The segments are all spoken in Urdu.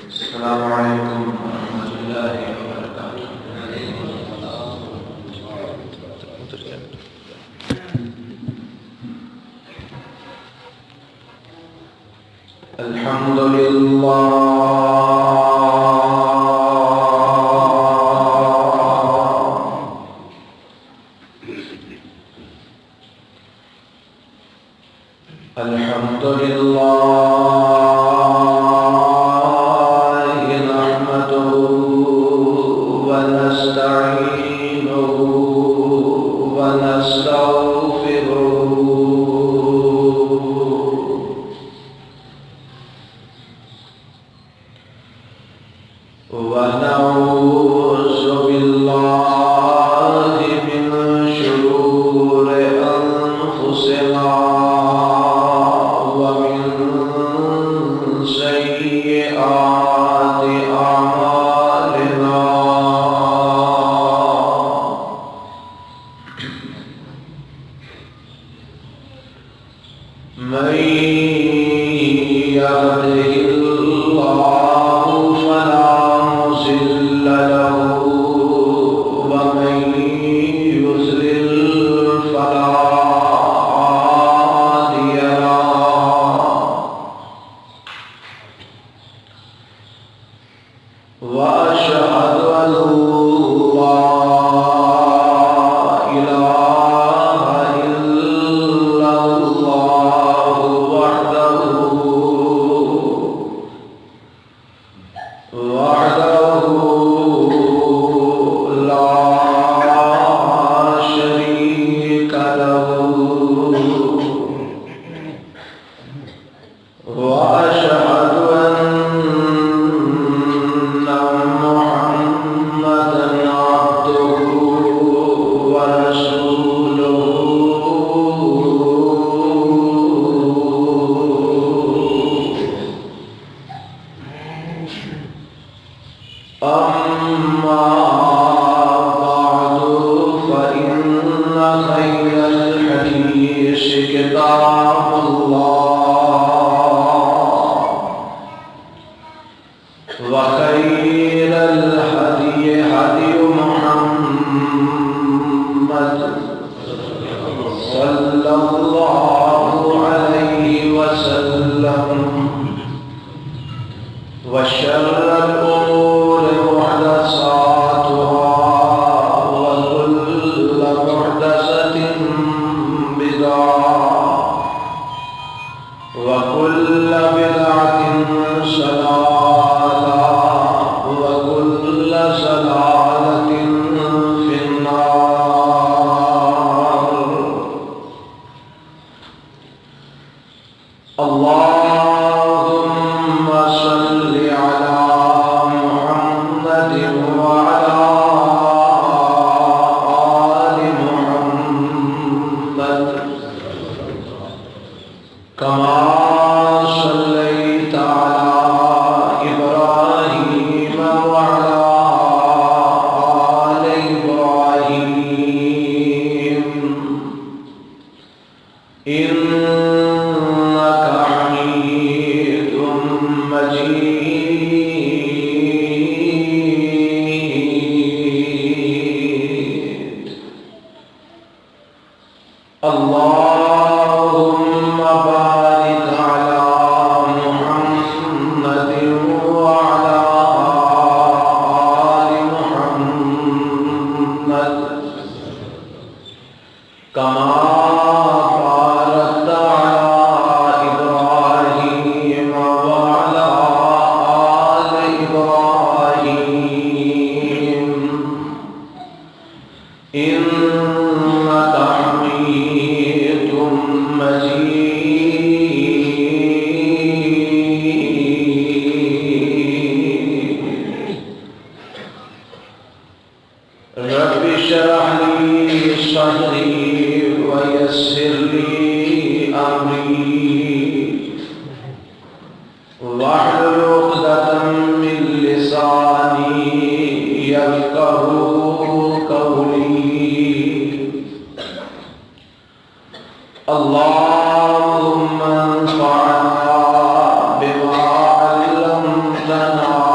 السلام علیکم ورحمۃ اللہ وبرکاتہ۔ الحمد اللهم انفعنا بما علمتنا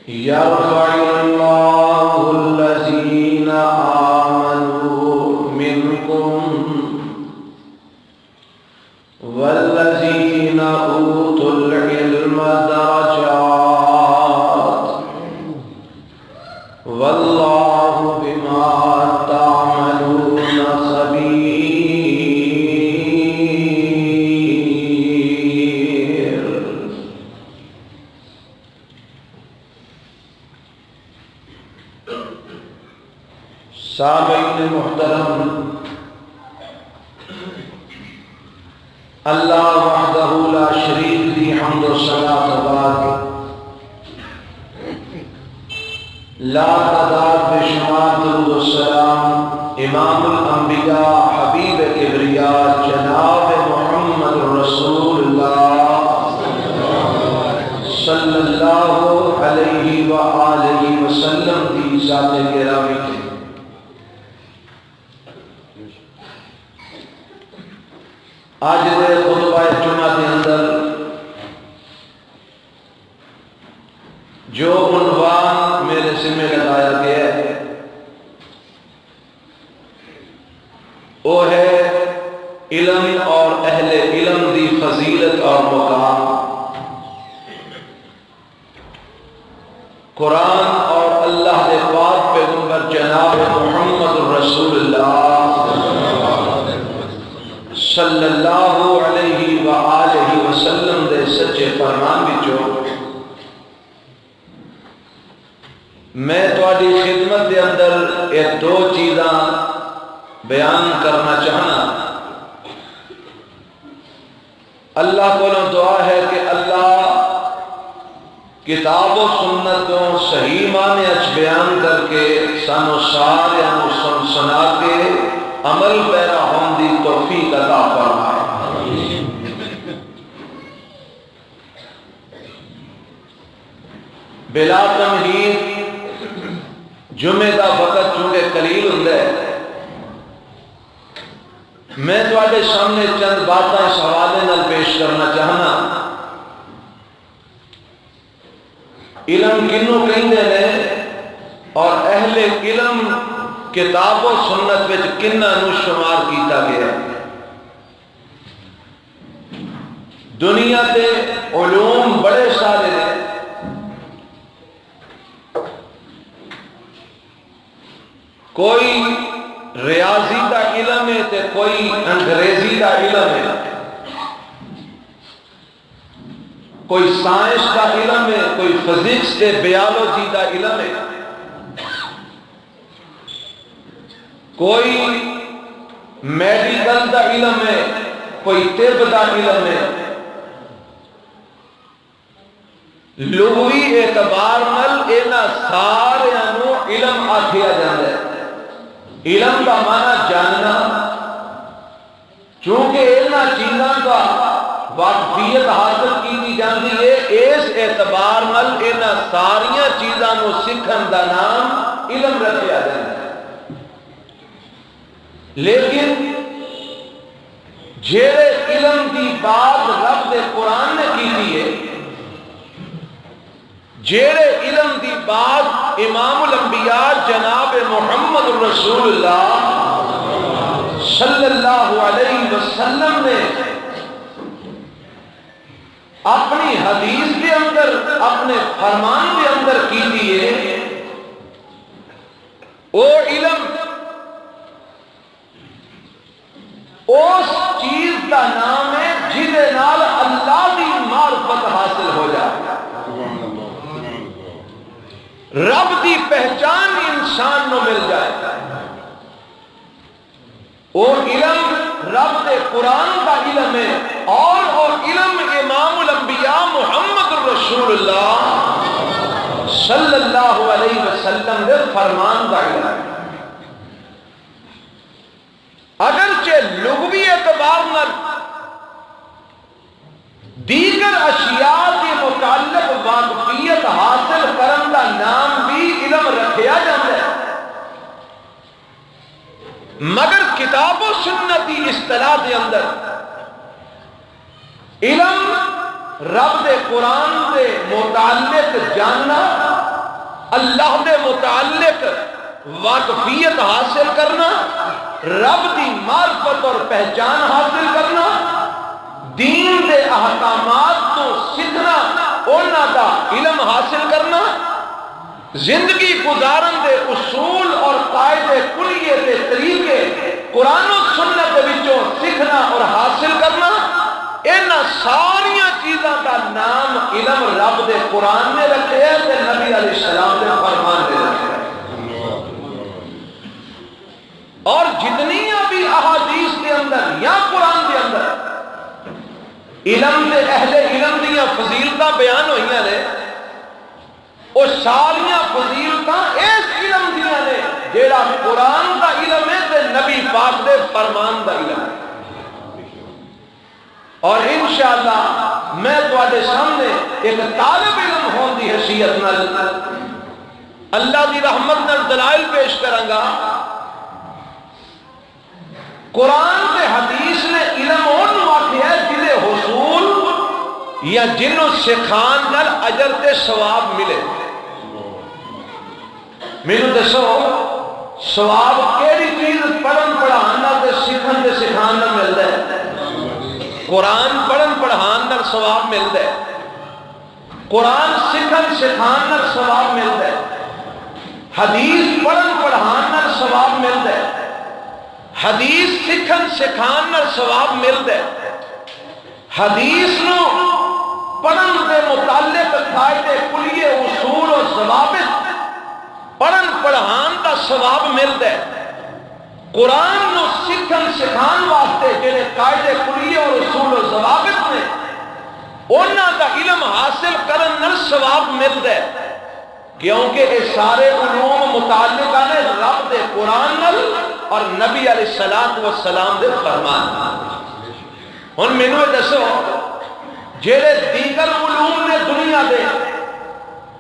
يرفع الله الذين آمنوا منكم والذين أوتوا العلم درجات والله بما تعملون خبير۔ سامعین محترم، اللہ وحدہ لا شریک دی حمد و صلاۃ بعد لا تعداد بے شمار درود و سلام امام الانبیاء حبیب کبریا جناب محمد رسول اللہ صلی اللہ علیہ وآلہ وسلم دی ذات گرامی کے آج دے خطبہ جمعہ کے اندر جو عنوان میرے ذمہ لگایا گیا ہے وہ ہے علم اور اہل علم دی فضیلت اور مقام۔ قرآن اور اللہ دے پاک پیغمبر جناب محمد رسول اللہ صلی اللہ علیہ وآلہ وسلم دے سچے فرمان وچوں میں تواڈی خدمت دے اندر یہ دو چیزاں بیان کرنا چاہنا۔ اللہ کو دعا ہے کہ اللہ کتاب و سنت کو صحیح معنی اچ بیان کر کے سانو سارے سنا کے عمل پیرا ہم دی توفیق عطا فرمائے۔ بلا تمہید جمعے دا وقت چونکہ قلیل ہوندا ہے، میں تواڈے سامنے چند باتاں اس حوالے نال پیش کرنا چاہنا۔ علم کنوں کہندے نے اور اہل علم کتاب و سنت وچ کنہ نو شمار کیتا گیا۔ دنیا تے علوم بڑے سارے نے، کوئی ریاضی دا علم ہے تے کوئی انگریزی دا علم ہے، کوئی سائنس دا علم ہے، کوئی فزکس تے بیالوجی دا علم ہے، کوئی میڈیکل دا علم ہے، کوئی طب دا علم ہے۔ لغوی اعتبار نال انہاں ساریاں نو علم آکھیا جاندا ہے۔ علم کا معنی جاننا، چونکہ انہاں چیزاں کا واقفیت حاصل کی جاندی ہے، اس اعتبار نال انہاں ساریاں چیزاں نو سکھن دا نام علم رکھیا جاندا ہے۔ لیکن جیڑے علم دی بات رب دے قرآن نے کی ہے، جیڑے علم دی بات امام الانبیاء جناب محمد رسول اللہ صلی اللہ علیہ وسلم نے اپنی حدیث کے اندر اپنے فرمان کے اندر کی ہے، وہ علم اس چیز کا نام ہے جہدے نال اللہ کی معرفت حاصل ہو جائے، رب کی پہچان انسان نو مل جائے۔ وہ علم رب دے قرآن کا علم ہے اور وہ علم امام الانبیاء محمد رسول اللہ صلی اللہ علیہ وسلم دے فرمان کا علم ہے۔ اگرچہ لغوی اعتبار نال دیگر اشیاء کے متعلق واقفیت حاصل کرن کا نام بھی علم رکھیا جاتا ہے، مگر کتاب و سنتی اصطلاح دے اندر علم رب دے قرآن دے متعلق جاننا اللہ دے متعلق واقفیت حاصل کرنا، رب دی معرفت اور پہچان حاصل کرنا، دین دے احکامات تو سیکھنا، انہاں دا علم حاصل کرنا، زندگی گزارن دے اصول اور قاعدے کلیے دے طریقے قرآن و سنت دے وچوں سیکھنا اور حاصل کرنا، ان ساری چیزاں کا نام علم رب دے قرآن نے رکھے ہے تے نبی علیہ السلام دے فرمان نے رکھے ہے۔ اور جتنی بھی احادیث کے اندر یا قرآن کے اندر علم دے اہل علم دیاں فضیلتاں بیان ہوئیاں نے، وہ ساریاں فضیلتاں اس علم دیاں نے جیڑا قرآن دا علم ہے تے نبی پاک دے فرمان دا علم ہے۔ اور انشاءاللہ میں تواڈے سامنے ایک طالب علم ہون دی حیثیت نال اللہ دی رحمت نال دلائل پیش کراں گا۔ قرآن تے حدیث نے علم اونوں آکھیا ہے جدے حصول یا جنوں سکھان نال اجر تے ثواب ملے۔ مینوں دسو ثواب کیڑی چیز پڑھن پڑھان نال تے سیکھن تے سکھان نال ملدا ہے؟ قرآن پڑھن پڑھان نال ثواب ملدا ہے، قرآن سکھن سکھان نال ثواب ملدا ہے، حدیث پڑھن پڑھان نال ثواب ملدا ہے، حدیث سکھن سکھان نال ثواب ملدا ہے، حدیث نو پڑھن دے متعلق قاعدے کلیے اصول و ضوابط پڑھن پڑھان دا ثواب ملدا ہے، قرآن نو سکھن سکھان واسطے جڑے قاعدے کلیے اور اصول و ضوابط نے انہاں دا علم حاصل کرن نال ثواب ملدا ہے، کیونکہ یہ سارے علوم متعلق ہیں رب دے قرآن نال اور نبی علیہ السلام دے فرمان۔ ہن مینوں دسو جڑے دیگر علوم نے دنیا دے،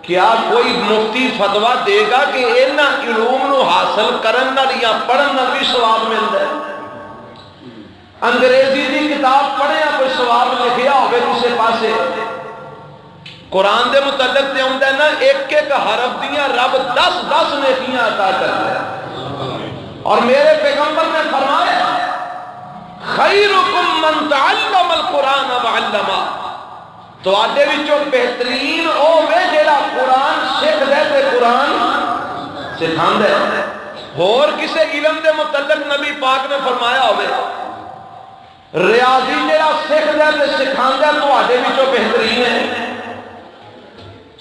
کیا کوئی مفتی فتویٰ دے گا کہ انہاں علوم نو حاصل کرن نال یا پڑھن نال بھی ثواب ملدا ہے؟ انگریزی دی کتاب پڑھے کوئی ثواب لکھیا ہوگا کسی پاسے؟ قرآن دے متعلق تے ہوندا ہے نا ایک ایک حرف دیاں رب 10 نیکیاں عطا کرتا ہے، اور میرے پیغمبر نے فرمایا خیرکم من تعلم القرآن وعلمہ، تو آدھے وچوں بہترین او وے جیڑا قرآن سکھ دے تے قرآن سکھاندا ہے۔ اور کسے علم دے متعلق نبی پاک نے فرمایا ہوئے ریاضی جیڑا سکھ دے تے سکھاندا ہے تو آدھے وچوں بہترین ہے،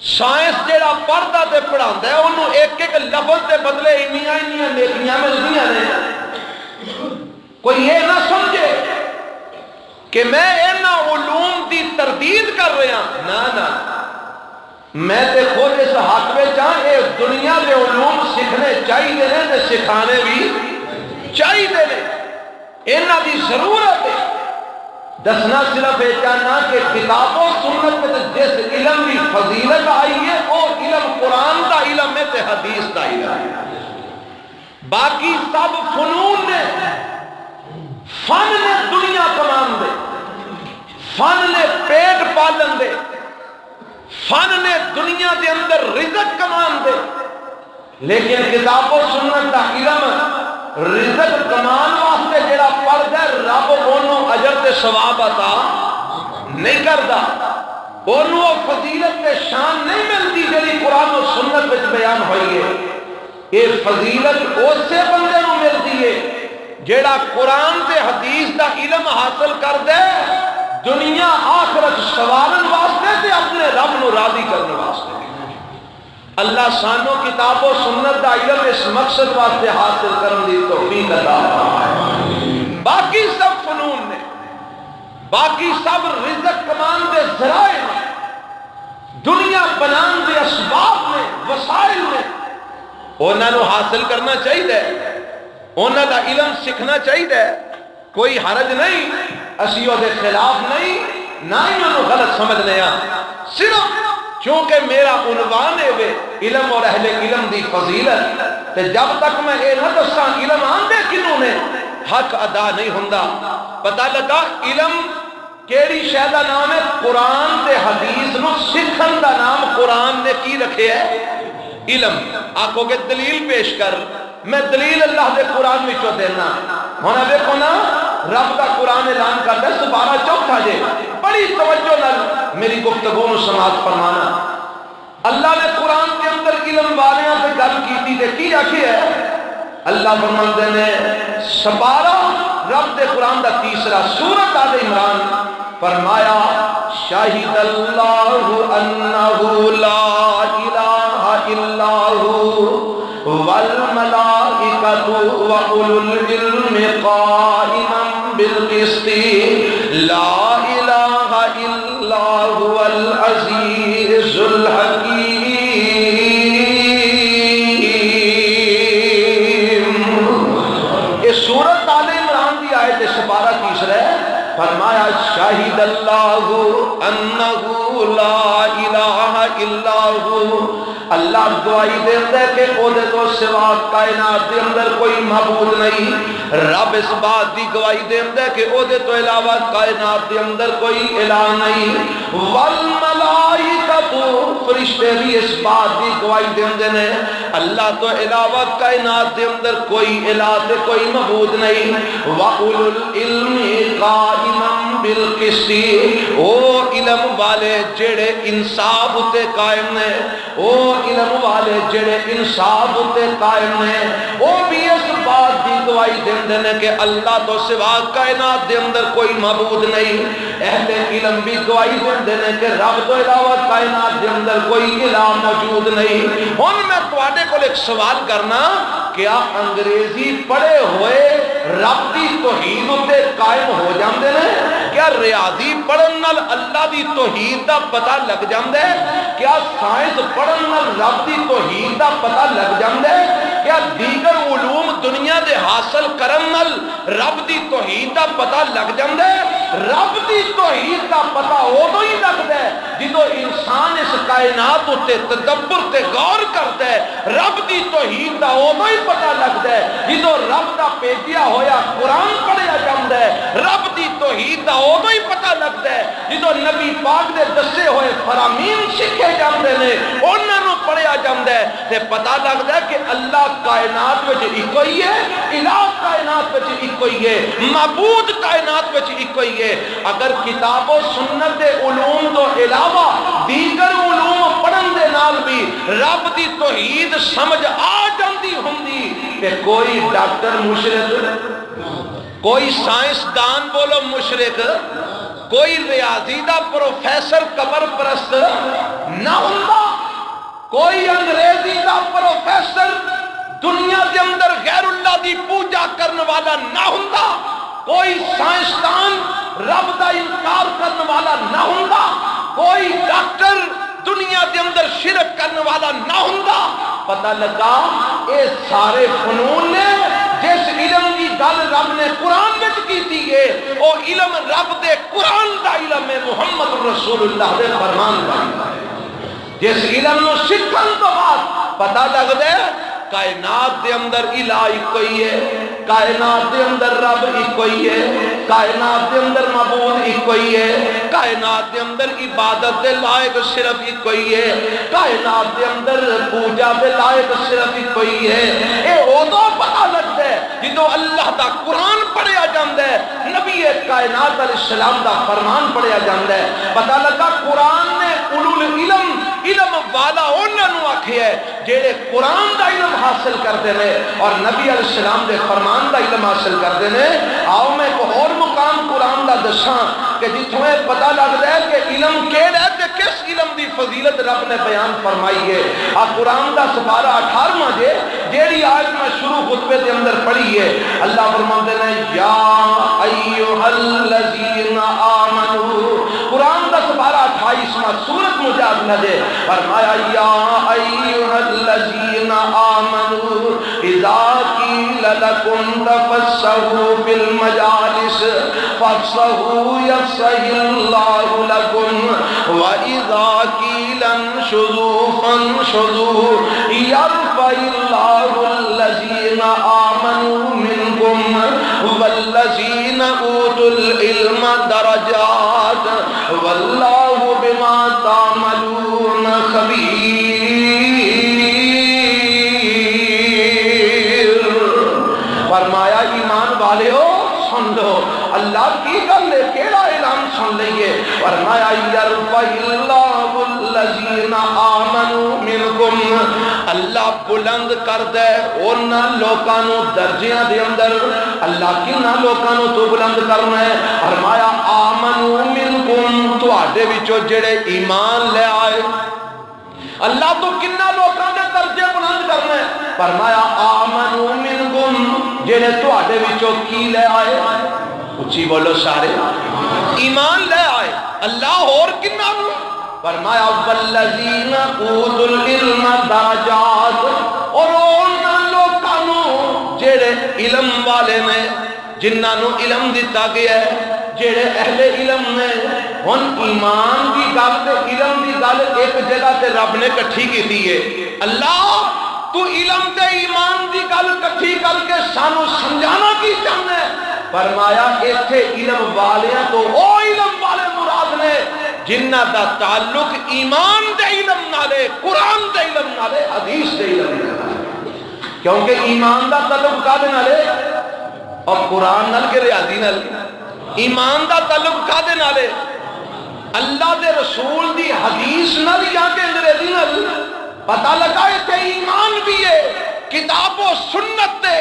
سائنس جیڑا پڑھدا تے پڑھاندا ہے انہوں ایک ایک لفظ دے بدلے انیاں نیکیاں ملدیاں نے۔ کوئی یہ نہ سمجھے کہ میں انہاں علوم دی تردید کر رہا، نہ میں تے خود اس حق میں چاہ اے دنیا دے علوم سیکھنے چاہیے نے تے سکھانے بھی چاہیے نے، انہاں دی ضرورت ہے۔ دسنا صرف یہ چاہنا کہ کتاب و سنت میں جس علم کی فضیلت آئی ہے وہ علم قرآن دا علم ہے تے حدیث دا علم ہے۔ باقی سب فنون نے، فن نے دنیا کمان دے، فن نے پیٹ پالن دے، فن نے دنیا دے اندر رزق کمان دے، لیکن کتاب و سنت دا علم رزق کمان واسطے جڑا پڑھدا ہے رب اونوں اجر تے ثواب عطا نہیں کردا، اونوں فضیلت تے شان نہیں ملتی جڑی قرآن و سنت وچ بیان ہوئی ہے۔ یہ فضیلت اسے بندے نوں ملتی ہے جیڑا قرآن تے حدیث دا علم حاصل کر دے دنیا آخرت سوارن واسطے تے اپنے رب نو راضی کرنے واسطے۔ اللہ سانو کتاب و سنت دا علم اس مقصد واسطے حاصل کرنے دی توفیق عطا فرمائے۔ باقی سب فنون نے، باقی سب رزق کمان دے ذرائع نے، دنیا بنان دے اسباب نے، وسائل نے، انہاں نو حاصل کرنا چاہیے، انہاں دا علم سیکھنا چاہیے، کوئی حرج نہیں، اسی او دے خلاف نہیں، نہ ہی انہوں غلط سمجھنے ہیں، صرف چونکہ میرا عنوان ہے وے علم اور اہل علم دی فضیلت، تے جب تک میں اے نہ دساں علم آندے کنوں نے حق ادا نہیں ہوندا۔ پتہ لگا علم کیڑی شے دا نام ہے؟ قرآن تے حدیث نو سکھن دا نام قرآن نے کی رکھے ہے؟ علم آکو کہ دلیل پیش کر، میں دلیل اللہ دے قرآن میں چو دینا ہونا دیکھو نا رب کا قرآن اعلان کرتا ہے سپارہ چوتھا جے بڑی توجہ نال میری گفتگو نو سماعت فرمانا۔ اللہ نے قرآن کے اندر علم والیاں سے گل کیتی تے کی آکھی ہے اللہ فرماندے نے سپارہ رب دے قرآن دا تیسرا سورۃ آل عمران فرمایا شاہد اللہ انہ لا الہ الا ہو والملائکۃ واولو العلم قائما بالقسط لا الہ الا هو العزیز الحکیم۔ یہ سورۃ آل عمران دی آیت سپارہ تیسرا ہے، فرمایا شاہد اللہ انہ لا الہ الا ہو، اللہ گواہی دیتا ہے کہ او دے تو سوا کائنات دے اندر کوئی معبود نہیں، رب اس بات دی گواہی دیتا ہے کہ او دے تو علاوہ کائنات دے اندر کوئی الہ نہیں، والملائکۃ فرشتے بھی اس بات دی گواہی دیندے نے اللہ تو علاوہ کائنات دے اندر کوئی الہ تے کوئی معبود نہیں، واولو العلم قائما بالقسط، او علم والے جڑے انصاف تے قائم نے، او علم والے جڑے انصاف تے قائم نے، وہ بھی اس بات دی گواہی دیندے نے کہ اللہ تو سوا کائنات دے اندر کوئی معبود نہیں، اہل علم بھی گواہی دیندے نے کہ رب تو علاوہ کائنات دے اندر کوئی الہ موجود نہیں۔ ہن میں تواڈے کول ایک سوال کرنا، کیا انگریزی پڑھے ہوئے رب دی توحید تے قائم ہو جاندے نے؟ کیا ریاضی پڑھن نال اللہ دی توحید دا پتہ لگ جاندا ہے؟ کیا سائنس پڑھن نال رب دی توحید دا پتہ لگ جاندا ہے؟ کیا دیگر علوم دنیا دے حاصل کرن نال رب دی توحید دا پتہ لگ جاندا ہے؟ رب دی توحید دا پتہ اودوں ہی لگدا ہے جدوں انسان اس کائنات تے تدبر تے غور کردا ہے، رب دی توحید دا اودوں ہی پتہ لگدا ہے جدوں رب دا بھیجیا ہویا قرآن پڑھیا جاندا ہے، رب دی توحید دا اودوں ہی پتہ لگدا ہے جدوں نبی پاک دے دسے ہوئے فرامین سکھے جاندے نے انہاں نوں پڑھیا جاندا ہے تے پتہ لگدا ہے کہ اللہ کائنات وچ اکو ہی ہے، الہ کائنات وچ اکو ہی ہے، معبود کائنات وچ اکو ہی ہے۔ اگر کتاب و سنت دے علوم تو علاوہ دیگر علوم پڑھن دے نال بھی رب دی توحید سمجھ آ جاندی ہوندی کہ کوئی ڈاکٹر مشرک، کوئی سائنسدان بولو مشرک، کوئی ریاضی دا پروفیسر قبر پرست نہ ہوندا، کوئی انگریزی دا پروفیسر دنیا دے اندر غیر اللہ دی پوجا کرنے والا نہ ہوندا، کوئی سائنسدان رب دا انکار کرنے والا نہ ہوندا، کوئی ڈاکٹر دنیا دے اندر شرک کرنے والا نہ ہوندا۔ پتہ لگا اے سارے فنون نے جس علم کی گل رب نے قرآن میں کیتی ہے او علم رب دے قرآن دا علم ہے، محمد رسول اللہ دے فرمان دا علم ہے۔ جس علم نو سکھن تو بعد پتہ لگدا ہے کائنات دے اندر الہ اکو ہی ہے، کائنات دے اندر رب اکو ہی ہے، کائنات دے اندر معبود اکو ہی ہے، کائنات دے اندر عبادت دے لائق صرف اکو ہی ہے، کائنات دے اندر پوجا دے لائق صرف اکو ہی ہے۔ اے اودوں پتہ لگتا ہے جدوں اللہ دا قرآن پڑھیا جاندا ہے، نبی کائنات علیہ السلام دا فرمان پڑھیا جاندا ہے۔ پتہ لگا قرآن نے اولو العلم علم والا انہاں نوں آکھیا ہے جڑے قرآن دا علم حاصل کرتے ہیں اور نبی علیہ السلام دے فرمان دا علم حاصل کرتے ہیں۔ آؤ میں ایک اور مقام قرآن دا دساں کہ جتھوں پتہ لگدا ہے کہ علم کیڑا ہے تے کس علم دی فضیلت رب نے بیان فرمائی ہے۔ آ قرآن دا سپارہ 18واں جے جیڑی آیت میں شروع خطبے دے اندر پڑھی ہے، اللہ فرماندے نے یا ایھا الذین آمنو، قرآن دا سپارہ 28واں سورۃ مجادلہ دے فرمایا یا ایھا الذین آمنوا اذا قیل لکم تفسحوا فی المجالس فافسحوا یفسح اللہ لکم واذا قیل انشزوا فانشزوا یرفع اللہ الذین آمنوا منکم والذین اوتوا العلم درجات واللہ بما تعملون خبیر۔ لئیے فرمایا یرفع اللہ الذین آمنوا منکم اللہ بلند کر دے انہاں لوکاں نو درجیاں دے اندر اللہ کنہاں لوکاں نو تو بلند کرنا ہے فرمایا آمنوا منکم تواڈے وچوں جڑے ایمان لے آئے اللہ تو کنہ لوکاں دے درجے بلند کرنا ہے فرمایا آمنوا منکم جڑے تواڈے وچوں کی لے آئے اچھی بولو سارے ایمان لے آئے اللہ اور کنہ نو فرمایا والذین اوتوا العلم درجات اور انہاں لوکاں نو جڑے علم والے نے جنہاں نو علم دتا گیا ہے جڑے اہل علم نے ہن ایمان دی گل تے علم دی گل ایک جگہ تے رب نے کٹھی کیتی ہے اللہ تو علم تے ایمان دی گل کٹھی کر کے سانو سمجھانا کی چاہنا ہے فرمایا ایتھے علم والیاں تو او علم والے مراد نے جنہ دا تعلق ایمان دے علم نالے قرآن دے علم نالے حدیث دے علم نالے کیونکہ ایمان دا تعلق کا دے نالے اور قرآن نال کے ریاضی نال ایمان دا تعلق کا دے نالے اللہ دے رسول دی حدیث نال یا کہ انگریزی نال پتہ لگا ایتھے ایمان بھی ہے کتاب و سنت دے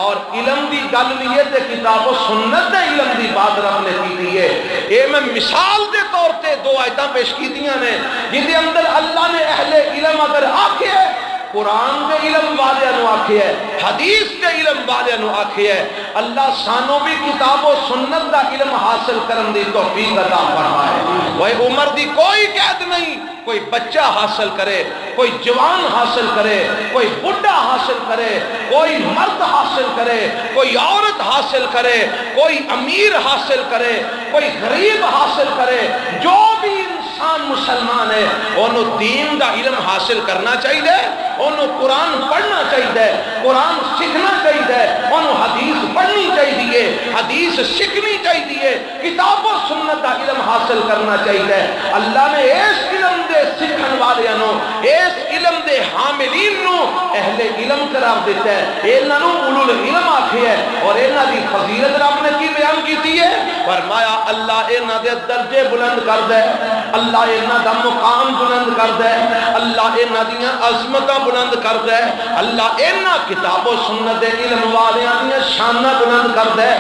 اور علم دی گل بھی ہے تے کتاب و سنت دے علم دی بات رب نے کی دی ہے اے میں مثال دے طور تے دو آیتاں پیش کی دیاں نے جن دے اندر اللہ نے اہل علم اگر آکھے ہے قرآن دے علم والے نو آکھے ہے حدیث دے علم والے نو آکھے ہے اللہ سانو بھی کتاب و سنت دا علم حاصل کرن دی توفیق عطا فرمائے وہ عمر دی کوئی قید نہیں کوئی بچہ حاصل کرے کوئی جوان حاصل کرے کوئی بڑھا حاصل کرے کوئی مرد حاصل کرے کوئی عورت حاصل کرے کوئی امیر حاصل کرے کوئی غریب حاصل کرے جو بھی انسان مسلمان ہے انہوں دین دا علم حاصل کرنا چاہیے انہوں قرآن پڑھنا چاہیے قرآن سیکھنا چاہیے انہوں حدیث پڑھنی چاہیے حدیث سیکھنی چاہیے کتاب و سنت دا علم حاصل کرنا چاہیے اللہ نے اس علم دے سکھن والے نو اس علم دے حاملین نو اہل علم قرار دیتا ہے انہاں نو اولو العلم آکھے ہے اور انہاں دی فضیلت رب نے کی بیان کیتی ہے فرمایا اللہ انہاں دے درجے بلند کر دے اللہ انہاں دا مقام بلند کر دے اللہ انہاں دیاں عظمتاں بلند کر دے اللہ انہاں کتاب و سنت دے علم والیاں دیاں شاناں بلند کر دے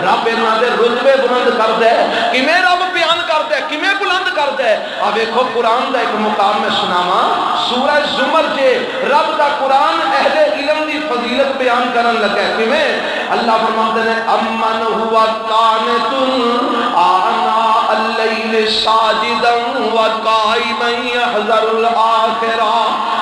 رب انہاں دے رتبے بلند کر دے کیویں رب بیان کر دے کیویں بلند کر دے آ ویکھو قرآن دا ایک مقام میں سناواں سورہ زمر جے رب دا قرآن اہل علم دی فضیلت بیان کرن لگا ہے کیویں اللہ فرماتے ہیں امن ہوا قانت آنا اللیل ساجدا وقائما یحذر الآخرہ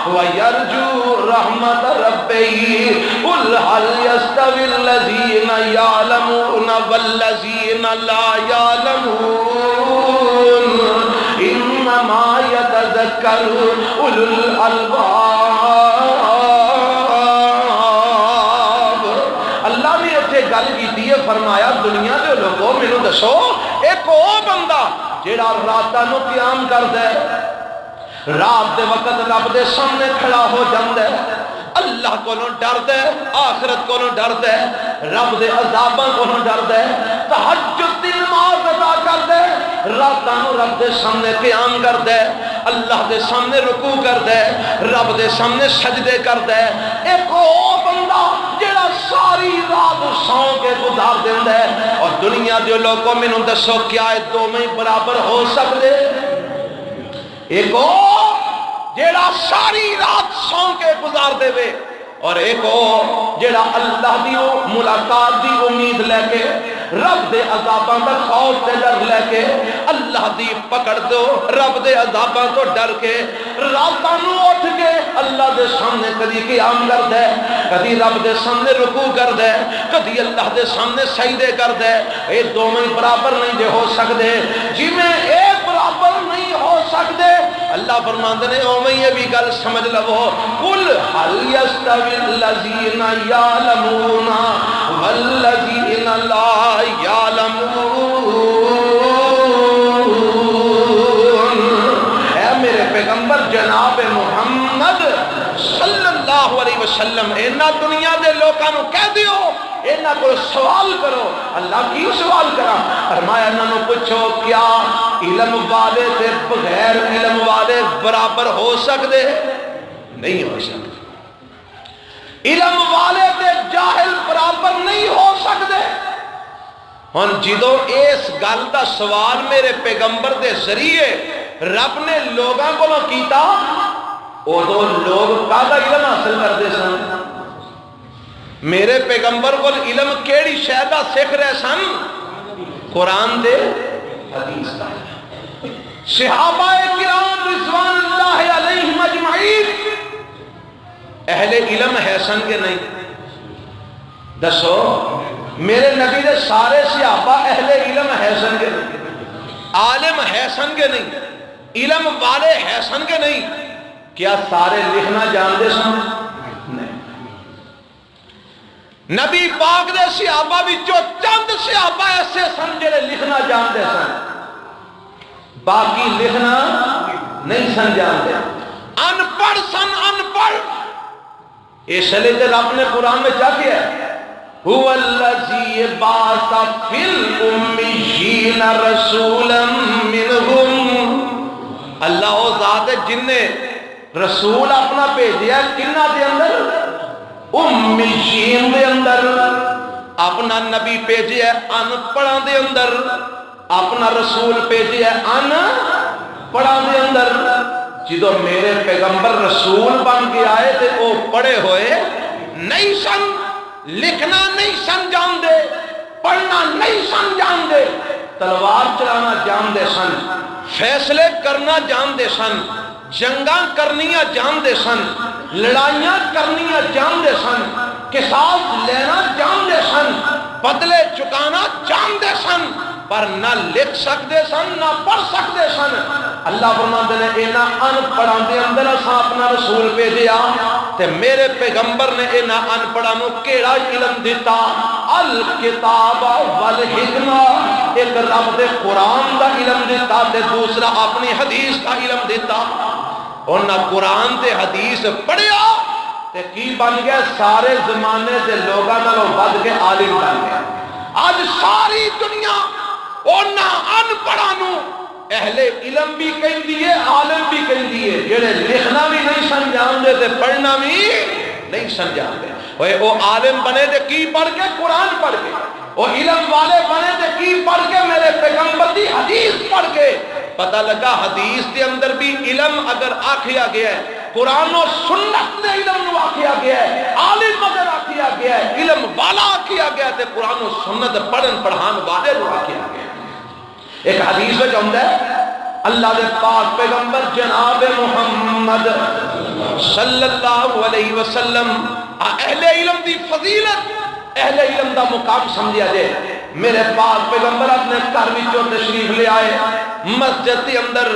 ویرجو رحمت ربی قل هل يستوي الذین یعلمون والذین لا یعلمون انما یتذکر اولو الالباب اللہ نے اتھے گل کی دیئے فرمایا دنیا دے لوگوں میں دسو ایک او بندہ جیڑا راتاں نو قیام کر دے رات دے وقت رب دے سامنے کھڑا ہو جاندے اللہ کو نو ڈر دے آخرت کو نو ڈر دے رب دے عذاباں کو نو ڈر دے تہجد دی نماز ادا کر دے راتاں نو رب دے سامنے قیام کر دے اللہ دے سامنے رکوع کر دے رب دے سامنے سجدے کر دے ایک او بندہ جڑا ساری رات سو کے گزار دیندا ہے اور دنیا دے لوگوں مینوں دسو کیا اے دو میں برابر ہو سکدے ایک او جیڑا ساری رات سو کے گزار دے وے اور ایک او جیڑا اللہ دی ملاقات دی امید لے کے رب دے عذاباں دا خوف تے ڈر لے کے اللہ دی پکڑ دو رب دے عذاباں تو ڈر کے راتاں نو اٹھ کے اللہ دے سامنے کدی قیام کر دے کدی رب دے سامنے رکوع کر دے کدی اللہ دے سامنے سجدے کر دے اے دوویں برابر نہیں جے ہو سکدے جویں اے برابر نہیں ہو سکدے اللہ فرماندے نے اوویں یہ بھی گل سمجھ لو قل هل يستوي الذين يعلمون والذين لا يعلمون اے میرے پیغمبر جناب محمد صلی اللہ علیہ وسلم اینا دنیا دے لوکاں نو کہہ دیو انہاں کو سوال کرو۔ اللہ کی سوال کرا؟ فرمایا انہاں نو پوچھو کیا علم والے تے بغیر علم والے برابر ہو سکتے؟ نہیں ہو سکتے۔ علم والے تے جاہل برابر نہیں ہو سکتے۔ ہن جدوں اس گل دا سوال میرے پیغمبر دے ذریعے رب نے لوگاں کو کیتا، ادو لوگ کاہدا علم حاصل کرتے سن؟ میرے پیغمبر کو علم کیڑی شے دا سکھ رہے سن؟ قرآن دے حدیث دا۔ صحابہ کرام رضوان اللہ علیہم اجمعین اہل علم ہے سن کے نہیں؟ دسو میرے نبی دے سارے صحابہ اہل علم ہے سن کے نہیں؟ عالم ہے سن کے نہیں؟ علم والے ہے سن کے نہیں؟ کیا سارے لکھنا جانتے سن؟ نہیں۔ نبی پاک دے صحابہ بھی جو چند صحابہ ایسے سن جڑے لکھنا جانتے سن، باقی لکھنا نہیں سن جانتے، ان پڑھ سن، ان پڑھ۔ اس لیے رب نے قرآن میں کیا کیا ہے؟ هو الذی بعث فی الامیین رسولا منہم، اللہ وہ ذات ہے جن نے رسول اپنا بھیجیا کنہ دے اندر؟ امیین دے اندر۔ اپنا نبی بھیجیا ان پڑھاں دے اندر، اپنا رسول بھیجیا ان پڑھاں دے اندر۔ جدو میرے پیغمبر رسول بن کے آئے تھے وہ پڑھے ہوئے نہیں سن، لکھنا نہیں سن جاندے، پڑھنا نہیں سن جاندے، تلوار چلانا جاندے سن، فیصلے کرنا جاندے سن، جنگاں کرنیاں جاندے سن، لڑائیاں کرنیاں جاندے سن، قصاص لینا جاندے سن، بدلے چکانا جاندے سن، پر نہ لکھ سکتے سن نہ پڑھ سکتے سن۔ اللہ فرماتے ہیں انہاں ان پڑھاں دے اندر اساں اپنا رسول بھیجیا تے میرے پیغمبر نے انہاں ان پڑھاں نو کیڑا علم دیتا؟ الکتاب والحکمہ، ایک رب دے قرآن دا علم دیتا تے دوسرا اپنی حدیث دا علم دیتا۔ انہاں قرآن تے حدیث پڑھیا تے کی بن گیا؟ سارے زمانے دے لوگاں نالوں ود کے عالم بن گیا۔ آج ساری دنیا انہاں ان پڑھاں نو اہل علم بھی کہیں دیئے، عالم بھی کہیں دیئے، جڑے لکھنا بھی نہیں سن جاندے تے پڑھنا بھی نہیں سن جاندے۔ وہ عالم بنے تے کی پڑھ کے؟ قرآن پڑھ کے۔ وہ علم والے بنے تے کی پڑھ کے؟ میرے پیغمبر دی حدیث پڑھ کے۔ پتہ لگا حدیث دے اندر بھی علم اگر آکھیا گیا ہے، قرآن و سنت دے علم نو آکھیا گیا ہے، عالم اگر آکھیا گیا ہے، علم والا آکھیا گیا ہے تے قرآن و سنت پڑھن پڑھان والے نو آکھیا گیا ہے۔ ایک حدیث میں جاندہ ہے اللہ دے پاک پیغمبر جناب محمد صلی اللہ علیہ وسلم اہل علم دی فضیلت، اہل علم دا مقام سمجھیا جائے۔ میرے پاک پیغمبر اپنے گھر وچوں تشریف لے آئے، مسجد کے اندر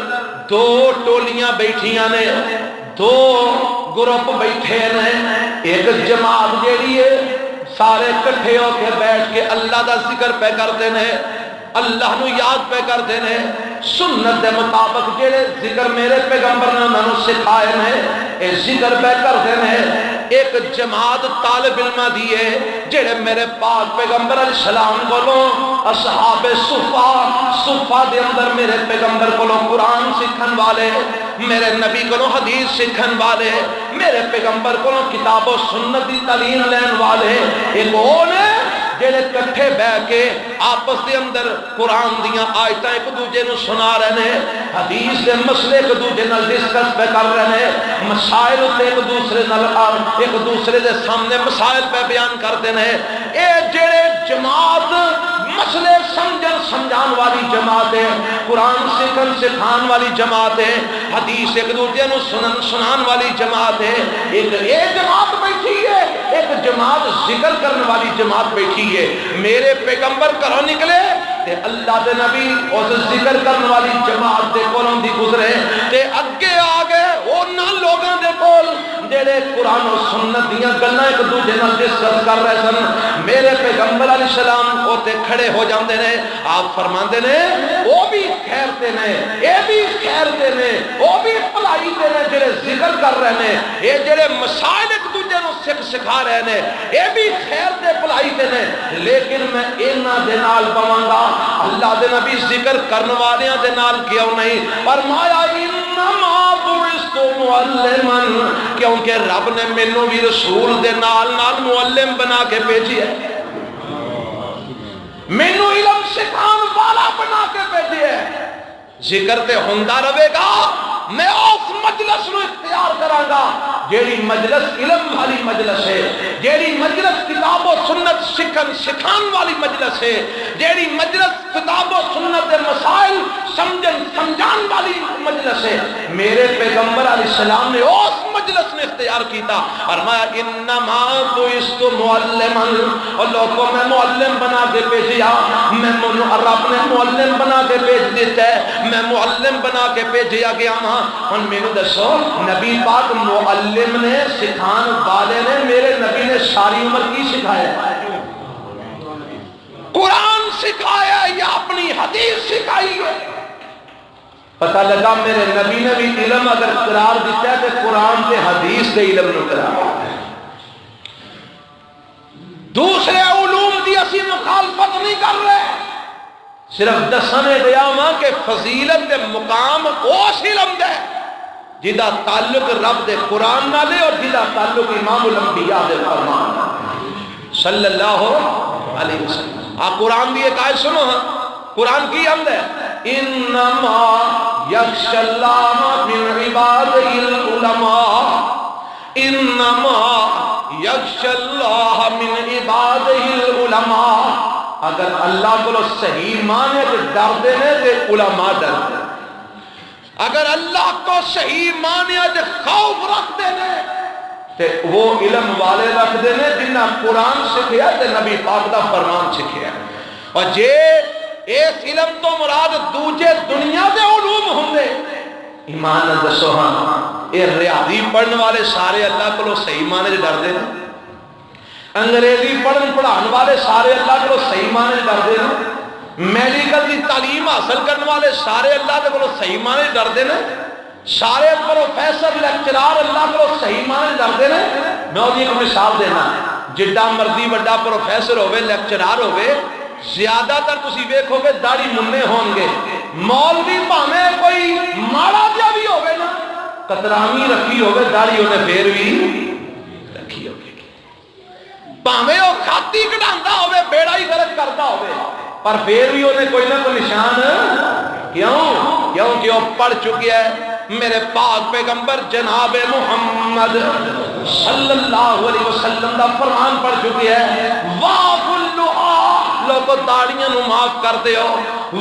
دو ٹولیاں بیٹھیاں نے، دو گروپ بیٹھے نے، ایک جماعت جیڑی ہے سارے کٹھے ہو کے بیٹھ کے اللہ دا ذکر پہ کرتے ہیں، اللہ نو یاد پہ کرتے ہیں، سنت دے مطابق جڑے ذکر میرے پیغمبر نے انہوں نے سکھائے ہیں اے ذکر پہ کرتے ہیں۔ ایک جماعت طالب علم دیئے جڑے میرے پاک پیغمبر علیہ السلام کو اصحاب صفہ دے اندر میرے پیغمبر کو قرآن سکھن والے، میرے نبی کو حدیث سکھن والے، میرے پیغمبر کو کتاب و سنت دی تعلیم لین والے، ایک وہ نے جڑے کٹھے بہ کے آپس دے اندر قرآن دیاں آیتاں ایک دوجے نو سنا رہے ہیں، حدیث دے مسئلے ایک دوجے نال ڈسکس پہ کر رہے ہیں، مسائل تے ایک دوسرے دے سامنے مسائل پہ بیان کرتے ہیں۔ اے جڑے جماعت مسئلے سمجھان والی جماعت ہے، قرآن سکھان والی جماعت ہے، حدیث ایک دوسرے نو سنان والی جماعت ہے، ایک جماعت بیٹھی ہے، ایک جماعت ذکر کرنے والی جماعت بیٹھی ہے۔ میرے پیغمبر گھروں نکلے تے اللہ دے نبی اس ذکر کرنے والی جماعت دے کولوں دی گزرے تے اگے آ گئے انہاں لوگاں دے کول جڑے قرآن و سنت دیاں گلاں ایک دوجے نال ڈسکس کر رہے سن، میرے پیغمبر علیہ السلام اوتے کھڑے ہو جاندے نے، آپ فرماندے نے او بھی خیر تے نے، اے بھی خیر تے نے، او بھی بھلائی تے نے، جڑے ذکر کر رہے نے، اے جڑے مسائل ایک دوجے نوں سکھا رہے نے، اے بھی خیر تے بھلائی تے نے، لیکن میں انہاں دے نال بواں گا اللہ دے نبی ذکر کرن والیاں دے نال کیوں نہیں؟ فرمایا انما بعثت معلما، کیونکہ رب نے مینوں بھی رسول دے نال نال معلم بنا کے بھیجی ہے، مینوں علم سکھان والا بنا کے بھیجی ہے۔ ذکر تے ہوندا رہے گا، میں اس مجلس نو اختیار کراں گا جیڑی مجلس علم والی مجلس ہے، جیڑی مجلس کتاب و سنت سکھان والی مجلس ہے، جیڑی مجلس کتاب و سنت دے مسائل سمجھان والی مجلس ہے۔ میرے پیغمبر علیہ السلام نے اس مجلس نے اختیار کیتا، فرمایا انما بعثت معلما، اور لوگوں میں معلم بنا کے بھیجیا، میں رب نے معلم بنا کے بھیج دیتا ہے، میں معلم بنا کے بھیجیا گیا ہاں۔ اور میرے دسو نبی پاک معلم نے سکھان والے نے، میرے نبی نے ساری عمر کی سکھایا؟ قرآن سکھایا یا اپنی حدیث سکھائی ہے؟ پتہ لگا میرے نبی نے بھی علم اگر قرار دیتا ہے تو قرآن سے حدیث کے علم نے قرار دیتا ہے۔ دوسرے علوم دی اسی مخالفت نہیں کر رہے، صرف دسنے دیا ماں کہ فضیلت دے مقام اس علم دے جدا تعلق رب دے قرآن نالے اور جدا تعلق امام الانبیاء دے فرمان صلی اللہ علیہ وسلم۔ آپ قرآن دی ایک آیت سنو، قرآن کی حمد ہے انما یخشی اللہ من عبادہ العلماء، انما یخشی اللہ من عبادہ العلماء۔ اگر اللہ کو صحیح مانے تو ڈر دینے تے علماء ڈر دینے، اگر اللہ کو صحیح مانے تو خوف رکھ دینے تے وہ علم والے رکھ دینے جنہ قرآن سکھیا تے نبی پاک دا فرمان سکھیا۔ اور جے اس علم تو مراد دوجے دنیا دے علوم ہوندے، ایمان دسو ہاں اے ریاضی پڑھن والے سارے اللہ کو صحیح مانے ڈر دینے، انگریزی پڑھن پڑھان والے سارے اللہ کو صحیح معنی ڈردے ہیں، میڈیکل کی تعلیم حاصل کرنے والے سارے اللہ کو صحیح معنی ڈردے ہیں، سارے پروفیسر لیکچرار اللہ کو صحیح معنی ڈردے ہیں۔ میں وہ ایک مثال دینا، جڈا مرضی بڑا پروفیسر ہوئے لیکچرار ہوئے، زیادہ تر تسی ویکھو گے داڑھی مننے ہون گے، مولوی بھاویں کوئی ماڑا جا بھی ہوئے نا، قطرامی رکھی ہوئے داڑھی انہیں پھر بھی رکھی ہوگی، پاویں وہ کھاتی کٹاندا ہوئے بیڑا ہی غلط کرتا ہوئے، پر پھر بھی انہیں کوئی نہ کوئی نشان کیونکہ وہ پڑھ چکی ہے میرے پاک پیغمبر جناب محمد صلی اللہ علیہ وسلم دا فرمان پڑھ چکی ہے، واف اللعا، لوگو داڑیاں نو معاف کر دے ہو،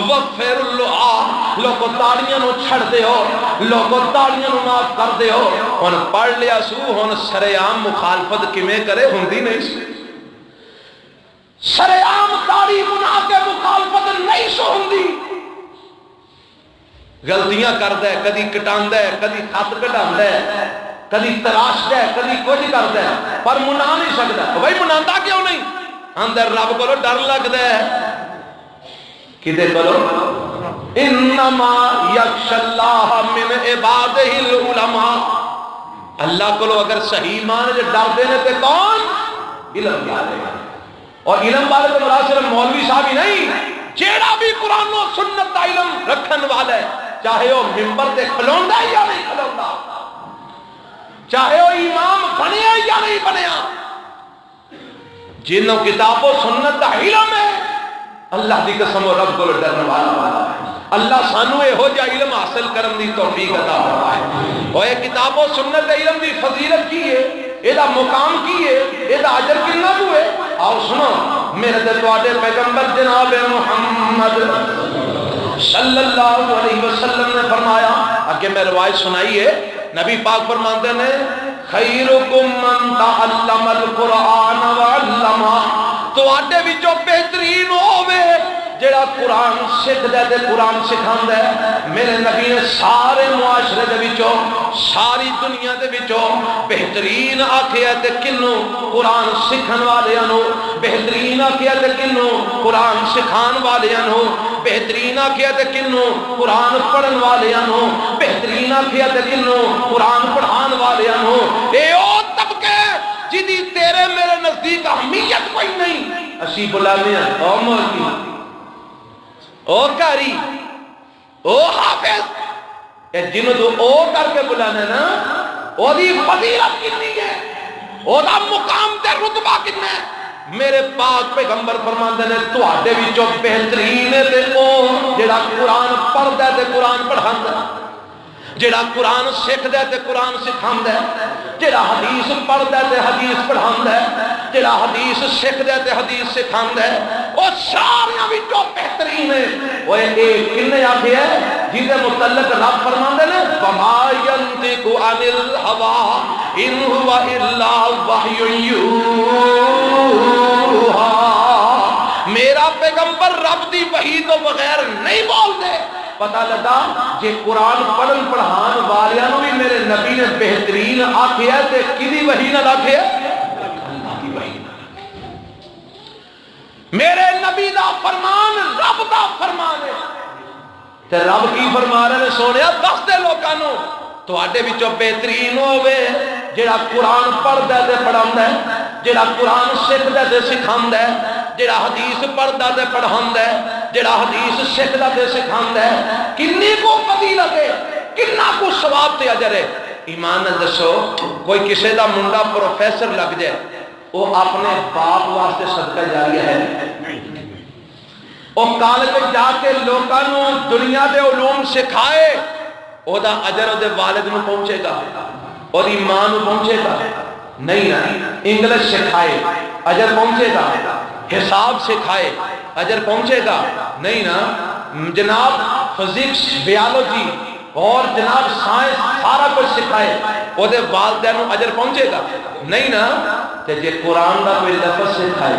وفر اللعا، لوگو داڑیاں نو چھڑ دے ہو، لوگو داڑیاں نو معاف کر دے ہو۔ ہن پڑھ لیا سو، ہن سرعام مخالفت کیویں کرے ہوندی نہیں سی، سرعام داڑھی بنا کے مخالفت نہیں سو ہوندی، غلطیاں کرتا ہے، کدی کٹاندا ہے، کدی خط کٹاندا ہے، کدی تراشدا ہے، کدی کچھ کرتا ہے، پر منا نہیں سکتا۔ بھائی مناندا کیوں نہیں؟ اندر رب کو ڈر لگتا ہے، کدے کو انما یخشی اللہ من عبادہ العلماء، اللہ کو اگر صحیح معنی ڈر دینے تے کون؟ علم والے، اور علم والے تو مراد صرف مولوی صاحب ہی نہیں، جیڑا بھی قرآن و سنت کا علم رکھن والا ہے، چاہے وہ ممبر تے کھلوندا یا نہیں کھلوندا، چاہے وہ امام بنیا یا نہیں بنیا، جنہوں کتاب و سنت کا علم ہے، اللہ دی قسم و رب کو ڈرنے والا، اللہ سانو یہ ہو جا علم حاصل کرن دی توفیق عطا فرمائے۔ اور یہ کتاب و سنت علم دی فضیلت کی ہے، یہ مقام کی ہے، یہ اجر کتنا ہوئے؟ آؤ سنو، میرے تواڈے پیغمبر جناب محمد صلی اللہ علیہ وسلم نے فرمایا، آگے میں روایت سنائی ہے، نبی پاک فرماتے ہیں خیرکم من تعلم القرآن وعلمہ، تواڈے وچوں بہترین ہوے جڑا قرآن سکھدا تے قرآن سکھاندا ہے. میرے نبی نے سارے معاشرے دے وچوں ساری دنیا دے وچوں بہترین آکھیا تے کنوں قرآن سکھن والیاں نو بہترین آکھیا تے کنوں قرآن سکھان والیاں نو بہترین آکھیا تے کنوں قرآن پڑھن والیاں نو بہترین آکھیا تے کنوں قرآن پڑھان والیاں نو. اے او طبقے جدی تیرے میرے نزدیک اہمیت کوئی نہیں اسی بلانے ہیں او مولوی او قاری او حافظ. اے جنہوں تو او کر کے بلانے نا او دی فضیلت کتنی ہے او دا مقام تے رتبہ کتنا ہے. میرے پاک پیغمبر فرماندے نے تواڈے وچوں بہترین تے او جڑا قرآن پڑھدا تے قرآن پڑھاندا جڑا قرآن سکھدا تے قرآن سکھاندا ہے جڑا حدیث پڑھدا تے حدیث پڑھاندا ہے جڑا حدیث سکھدا تے حدیث سکھاندا ہے او ساریاں وچوں بہترین ہے. اوے اے کنے آکھیا ہے جس دے متعلق رب فرماندے نے وما ينطق عن الهوى ان هو الا وحی یوحى. میرا پیغمبر رب دی وحی تو بغیر نہیں بول دے. پتہ لگا جے قرآن پڑھن پڑھان والیاں نو بھی میرے نبی نے بہترین آکھیا تے کدی وحی نہ آکھیا اللہ کی وحی نہ. میرے نبی دا فرمان رب دا فرمان ہے تے رب کی فرما رہے نے سونیا دس دے لوکاں نو تواڈے وچوں بہترین ہوے جڑا قرآن پڑھدا تے پڑھاندا ہے جڑا قرآن سکھدا تے سکھاندا ہے جڑا حدیث پڑھدا تے پڑھاندا ہے جڑا حدیث سکھدا تے سکھاندا ہے. کنی کو فضیلت ہے کنا کو ثواب تے اجر ہے. ایمان نال دسو کوئی کسے دا منڈا پروفیسر لگ جائے وہ اپنے باپ واسطے صدقہ جاریہ ہے. وہ کالج جا کے لوکاں نو دنیا دے علوم سکھائے او دا اجر او دے والد نو پہنچے گا او دی ماں نو پہنچے گا نہیں نا. انگلش سکھائے اجر پہنچے گا حساب سکھائے اجر پہنچے گا نہیں نا. جناب فزکس بیالوجی اور جناب سائنس سارا کچھ سکھائے وہ دے والدین نو اجر پہنچے گا نہیں نا. تے جے قرآن دا کوئی لفظ سکھائے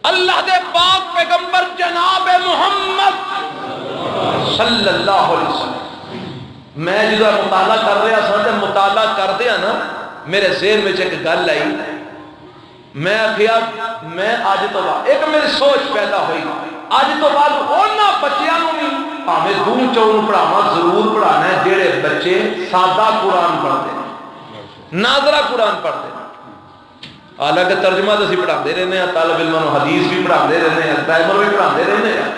اللہ دے پاک پیغمبر جناب محمد صلی اللہ علیہ وسلم. میں جدو مطالعہ کر رہا سا تے مطالعہ کر دیا نا میرے ذہن میں ایک گل آئی. میں کہیا میں آج تو بعد ایک میری سوچ پیدا ہوئی آج تو بعد اونا بچیاں نو بھی ہمیں دوں چون پڑھاواں ضرور پڑھانا ہے جڑے بچے سادہ قرآن پڑھتے ہیں ناظرہ قرآن پڑھتے ہیں. حالانکہ ترجمہ تو اسی پڑھاتے رہنے ہیں طالب علموں نو حدیث بھی پڑھاتے رہنے ہیں پرائمر بھی پڑھاتے رہنے ہیں.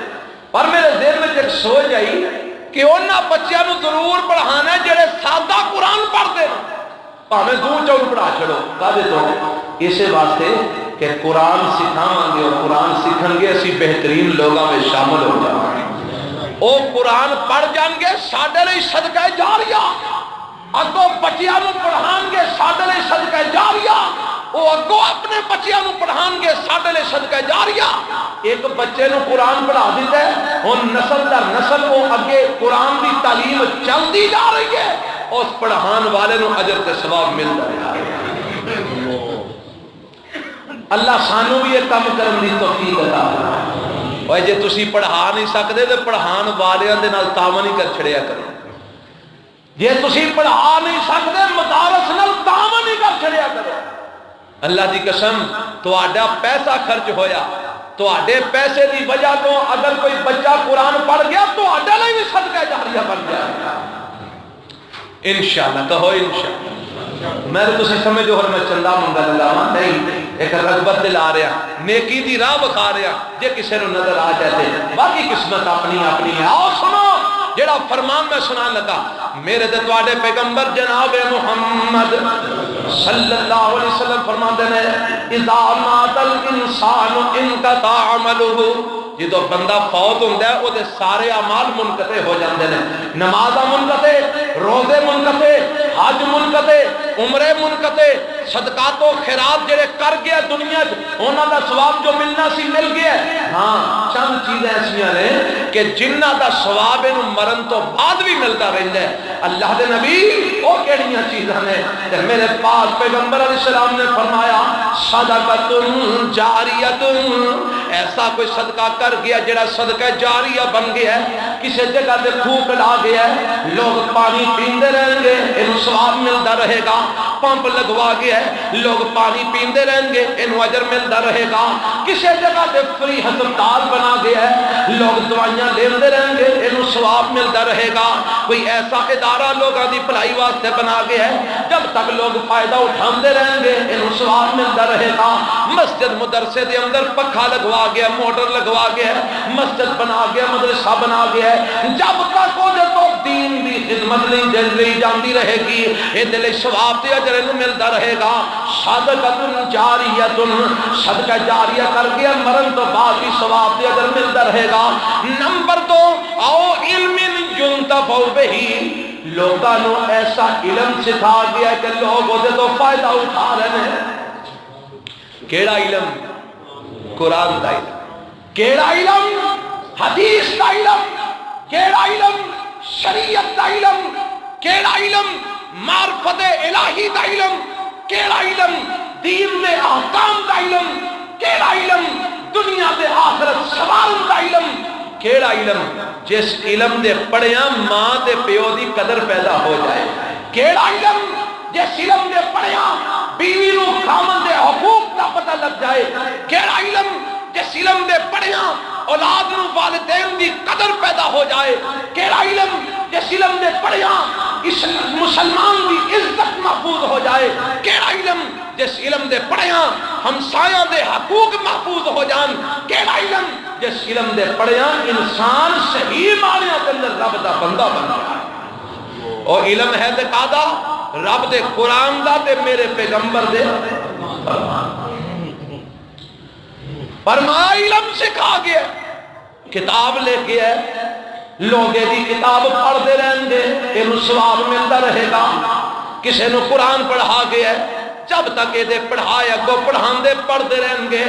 پر میرے ذہن میں ایک سوچ آئی کہ اونا بچیاں نو ضرور پڑھانا ہے جڑے سادہ قرآن پڑھتے ہیں ہمیں دوں چون پڑھا چھڑو کدے تو اسے واسطے کہ قرآن سکھاواں گے اور قرآن سیکھن گے اسی بہترین لوگاں میں شامل ہو جاواں گے. او قرآن پڑھ جان گے ساڈے لئی صدقہ جاریہ اگوں بچیاں نو پڑھان گے ساڈے لئی صدقہ جاریہ او اگوں اپنے بچیاں نو پڑھان گے ساڈے لئی صدقہ جاریہ. ایک بچے نو قرآن پڑھا دیتا ہے ہن نسل در نسل وہ اگے قرآن دی تعلیم چلتی جا رہی ہے اس پڑھان والے نو اجر تے ثواب ملتا ہے. اللہ سانو بھی ایک کام کرن دی توفیق عطا فرمائے. اوے جے تسی پڑھا نہیں سکدے تے پڑھان والیاں دے نال تعاون ہی کر چھڑیا کرو. جے تسی پڑھا نہیں سکدے مدارس نال تعاون ہی کر چھڑیا کرو. اللہ دی قسم تہاڈا پیسہ خرچ ہویا تہاڈے پیسے دی وجہ تو اگر کوئی بچہ قرآن پڑھ گیا تہاڈے لئی بھی صدقہ جاریہ بن جائے گا انشاءاللہ. کہو انشاءاللہ. میں تو تسی سمجھو ہر میں چندہ منگا لگاواں نہیں ایک رغبت دل آ رہا نیکی دی راہ بکھا رہا جے کسے نو نظر آ جاتے باقی قسمت اپنی اپنی ہے. آؤ سنو جڑا فرمان میں سنا لگا میرے تے تواڈے پیغمبر جناب محمد صلی اللہ علیہ وسلم فرماندے نے اذا مات الانسان انقطع عمله جدو بندہ فوت ہوندا ہے او دے سارے اعمال منقطع ہو جاندے نے. نمازاں منقطع روزے منقطع حج منقطع، عمرے منقطع، صدقات و خیرات جڑے کر گیا دنیا انہاں دا ثواب جو ملنا سی مل گیا. ہاں چند چیزیں ایسیاں نے کہ جنہاں دا ثواب انہوں مرن تو بعد بھی ملتا رہتا ہے. اللہ دے نبی وہ کیڑیاں چیزاں نے؟ میرے پاک پیغمبر علیہ السلام نے فرمایا صدقۃ جاریۃ، ایسا کوئی صدقہ کر گیا جڑا صدقہ جاریہ بن گیا ہے، کسی جگہ تے پھوک لا گیا ہے، لوگ پانی پیندے رہیں گے انہوں ثواب ملتا رہے گا. پمپ لگوا گیا ہے، لوگ پانی پیندے رہیں گے انہوں اجر ملتا رہے گا. کسی جگہ تے فری ہسپتال بنا گیا ہے، لوگ دوائیاں لیندے رہیں گے انہوں ثواب ملتا رہے گا. کوئی ایسا ادارہ لوگوں دی بھلائی واسطے بنا گیا ہے، جب تک لوگ فائدہ اٹھاندے رہیں گے انہوں ثواب ملتا رہے گا. مسجد مدرسے دے اندر پکھا لگوا گیا، موٹر لگوا گیا ہے، مسجد بنا گیا، مدرسہ بنا گیا ہے، جب تک وہ تو دین دی خدمت لی جاندی رہے گی یہ دل ثواب تے اجر انہوں ملتا رہے گا. صدقۃ جاریۃ، صدقہ جاریہ کر گیا مرن تو بعد بھی ثواب تے اجر ملتا رہے گا. نمبر 2 او علم ينتفع به، لوگاں نو ایسا علم سکھا گیا کہ لوگ وہ تو فائدہ اٹھا رہے ہیں. کیڑا علم؟ قرآن دا علم. کیڑا علم؟ حدیث دا علم. کیڑا علم؟ شریعت دا علم. کیڑا علم؟ معرفت الہی دا علم. کیڑا علم؟ دین دے احکام دا علم. کیڑا علم؟ دنیا دے آخرت سوال دا علم. کیڑا علم؟ جس علم دے پڑھیاں ماں دے پیو دی قدر پیدا ہو جائے. کیڑا علم؟ جس علم دے پڑھیاں بیوی نو خامن دے حقوق دا پتہ لگ جائے. کیڑا علم؟ جس علم دے پڑھیاں اولاد نو والدین دی قدر پیدا ہو جائے. کیڑا علم؟ جس علم دے پڑھیاں مسلمان دی عزت محفوظ ہو جائے. کیڑا علم؟ جس علم دے پڑھیاں ہمسایاں دے حقوق محفوظ ہو جان. کیڑا علم؟ جس علم دے پڑھیاں انسان صحیح معنیاں کے اندر رب دا بندہ بن جائے. اور علم ہے تے کادا؟ رب دے قرآن دا تے میرے پیغمبر دے فرمایا. علم سکھا گیا، کتاب لے کے ہے، لوگ دی کتاب پڑھ دے رہیں گے انہوں ثواب ملتا رہے گا. کسی نے قرآن پڑھا گیا ہے، جب تک یہ پڑھائے اگو پڑھان دے پڑھ دے رہیں گے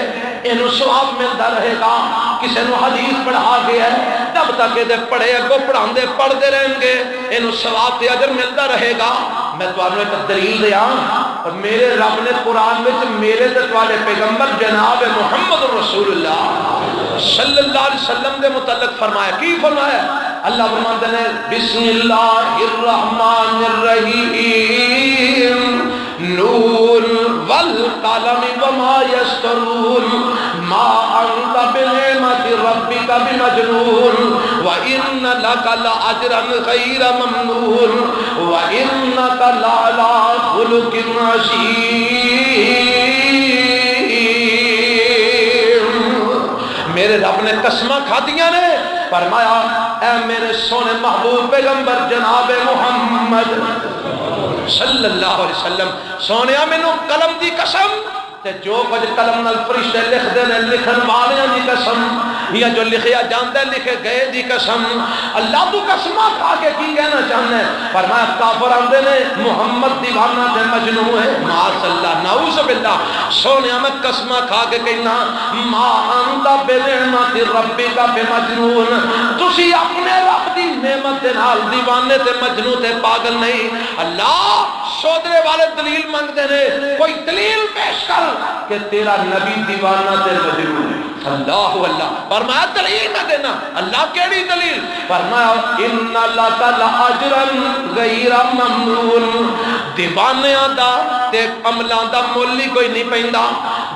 انہوں ثواب ملتا رہے گا. کسی نے حدیث پڑھا گیا ہے، جب تک یہ پڑھے اگو پڑھان دے پڑھ دے رہیں گے انہوں ثواب تے اجر ملتا رہے گا. میں تو آپ نے ایک دلیل دیا اور میرے رب نے قرآن میں میرے والے پیغمبر جناب محمد رسول اللہ صلی اللہ علیہ وسلم دے متعلق فرمایا. کی فرمایا؟ اللہ فرماتے ہیں بسم اللہ الرحمن الرحیم نون والقلم وما یسطرون ما انت بنعمت ربک بمجنون وان لک لاجرا غیر ممنون وانک لعلی خلق عظیم. میرے رب نے قسماں کھادیاں نے، فرمایا اے میرے سونے محبوب پیغمبر جناب محمد صلی اللہ علیہ وسلم سونیا مینوں قلم دی قسم تے جو کچھ قلم نال فرشتے لکھ دے نے لکھن والیاں دی قسم یا جو لکھیا جاندا ہے لکھے گئے دی قسم. اللہ تو قسمہ کھا کے کی کہنا چاہنا ہے؟ فرمایا کافر آندے نے محمد دیوانہ تے مجنون ہے. معاذ اللہ نعوذ باللہ. سونیا میں قسمہ کھا کے کہنا ما انت بنعمت ربک بمجنون، تسی اپنے رب دی نعمت دے نال دیوانے تے مجنون تے پاگل نہیں. اللہ سودرے والے دلیل مانگتے نے، کوئی دلیل پیش کر کہ تیرا نبی دیوانہ تے مجنون ہے. اللہ اللہ. فرمایا دلیل نہ دینا. اللہ کیڑی دلیل؟ فرمایا ان لک لاجرا غیر ممنون. دیوانیاں دا تے عملاں دا مول ہی کوئی نہیں پیندا.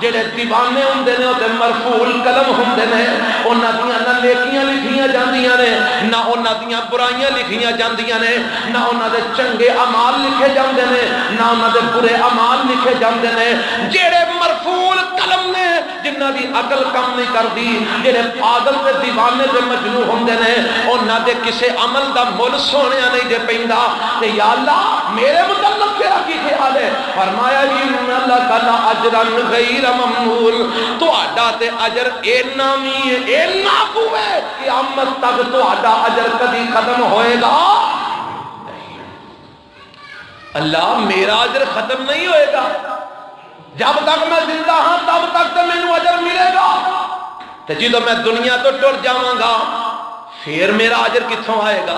جڑے دیوانے ہوندے نے او تے مرفوع قلم ہوندے نے، انہاں دیاں نہ نیکیاں لکھیاں جاندیاں نے نہ انہاں دیاں برائیاں لکھیاں جاندیاں نے، نہ انہاں دے چنگے اعمال لکھے جاندے نے نہ انہاں دے برے اعمال لکھے جاندے نے. جڑے مرفوع قلم نے جنہاں دی عقل کم نہیں کردی، جڑے پاگل تے دیوانے تے مجنون ہوندے نے انہاں دے کسے عمل دا مول سونیا نہیں دے پیندا. تے یا اللہ میرے متعلق تیرا کی خیال ہے؟ فرمایا ان لک لاجرا غیر ممنون، تہاڈا تے اجر اینا وی اینا کو ہے قیامت تک تہاڈا اجر کبھی ختم ہوئے گا. اللہ میرا اجر ختم نہیں ہوئے گا، جب تک میں زندہ ہاں تب تک تو مینوں اجر ملے گا، تے جدوں میں دنیا تو ٹر جاواں گا پھر میرا اجر کتھوں آئے گا؟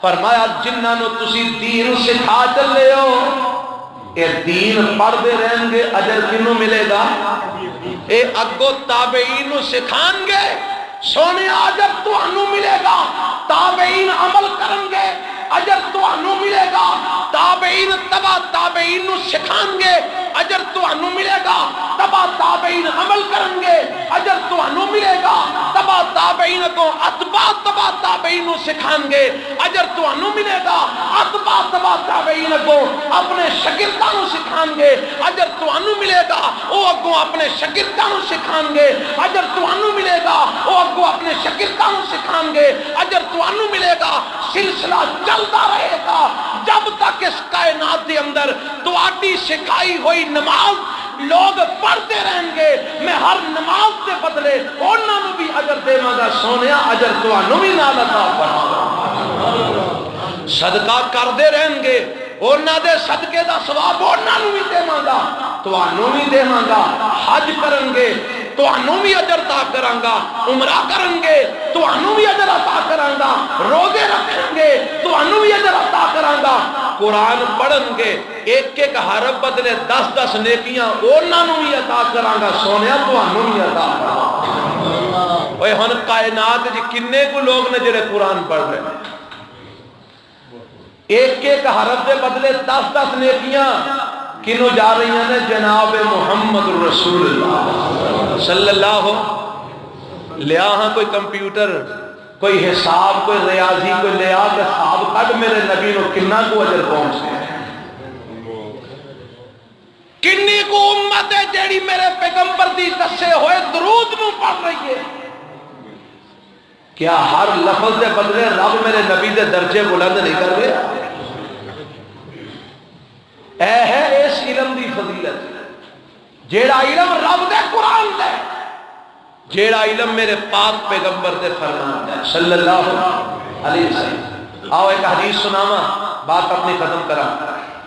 فرمایا جنہاں نو تسی دین سکھا چلے ہو اے دین پڑھدے رہیں گے، اجر کنوں ملے گا؟ اے اگو تابعین نو سکھان گے، سونے اجر تانوں ملے گا، تابعین عمل کرن گے اجر تانوں ملے گا، تابعین تبع تابعین نو سکھان گے اجر تانوں ملے گا، تبع تابعین عمل کرن گے اجر تانوں ملے گا، تبع تابعین کو اتباع تبع تابعین نو سکھان گے اجر تانوں ملے گا، اتباع تبع تابعین کو اپنے شاگرداں نو سکھان گے اجر تانوں ملے گا، او اگوں اپنے شاگرداں نو سکھان گے اجر تانوں ملے گا، او اگوں اپنے شاگرداں نو سکھان گے اجر تانوں ملے گا، سلسلہ چلتا رہے گا جب تک اس کائنات کے اندر تواڈی سکھائی ہوئی نماز لوگ پڑھتے رہیں گے، میں ہر نماز کے بدلے انہاں نو بھی اجر دیواں گا، سونیا اجر تانوں بھی نال عطا فرماواں، صدقہ کردے رہیں گے انہاں دے صدقے دا ثواب انہاں نو بھی دیواں گا، تانوں بھی دیواں گا، حج کرن گے تانوں بھی اجر عطا کراں گا، عمرہ کرن گے تانوں بھی اجر عطا کراں گا، روزے رکھیں گے تانوں بھی اجر عطا کراں گا، قرآن پڑھن گے ایک ایک حرف بدلے 10 نیکیاں انہاں نو بھی عطا کراں گا، سونیا تانوں بھی عطا کراں گا۔ اوے ہن کائنات جی کنے کو لوگ نے جڑے قرآن پڑھ رہے ہیں، ایک ایک حرف دے بدلے 10 نیکیاں کنوں جا رہی ہیں؟ جناب محمد رسول اللہ صلی اللہ لیا ہاں کوئی کمپیوٹر کوئی حساب کوئی ریاضی کوئی لیا کہ حساب کٹ میرے نبی نو کنا کو اجر پہنچ گئے، کنی کو امت ہے جیڑی میرے پیغمبر دی دسے ہوئے درود نو پڑھ رہی ہے، کیا ہر لفظ دے بدلے رب میرے نبی دے درجے بلند نہیں کر رہے؟ اے ہے اس علم دی فضیلت، جیڑا علم رب دے قرآن دے، جیڑا علم میرے پاک پیغمبر دے فرمان دے صلی اللہ علیہ وسلم۔ آؤ ایک حدیث سناواں بات اپنی ختم کرا،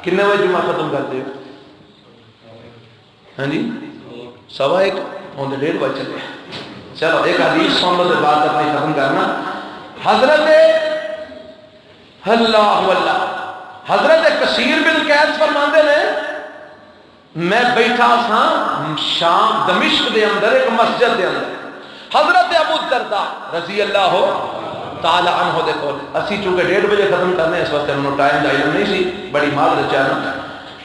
کنے بجے جمعہ ختم کرتے ہو؟ ہاں جی 1:15 ہوندے 1:30 بج چلے، چلو ایک حدیث سن لو بات اپنی ختم کرنا۔ حضرت اللہ واللہ حضرت کثیر بن قیس فرماندے نے میں بیٹھا تھا شام دمشق دے اندر ایک مسجد دے اندر، حضرت ابو الدرداء رضی اللہ تعالی عنہ دے کول، اسی چونکہ 1:30 بجے ختم کرنے اس وقت انہوں ٹائم دا علم نہیں سی، بڑی مال رچانا۔